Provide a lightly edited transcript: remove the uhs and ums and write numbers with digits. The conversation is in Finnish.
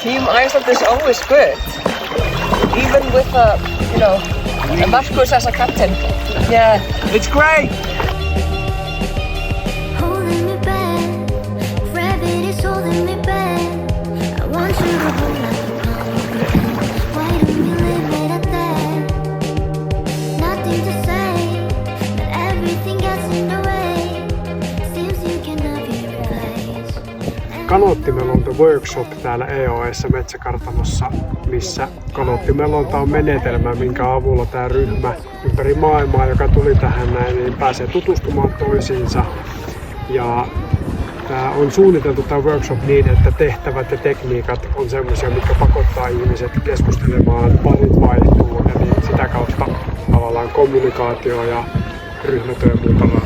Team Iceland is always good, even with Marcus as a captain. Yeah, it's great. Holding me back, gravity is holding me back. I want you to hold me. Why don't we leave it at that? Nothing to say, but everything gets in the way. Seems you cannot be replaced. Kanoottimelonta-workshop täällä EOE:ssä Metsäkartanossa, missä kanoottimelonta on menetelmä, minkä avulla tämä ryhmä ympäri maailmaa, joka tuli tähän näin, niin pääsee tutustumaan toisiinsa. Ja tämä on suunniteltu tämä workshop niin, että tehtävät ja tekniikat on semmoisia, mitkä pakottaa ihmiset keskustelemaan, parit vaihtuu ja niin sitä kautta tavallaan kommunikaatio ja ryhmätyö muutama.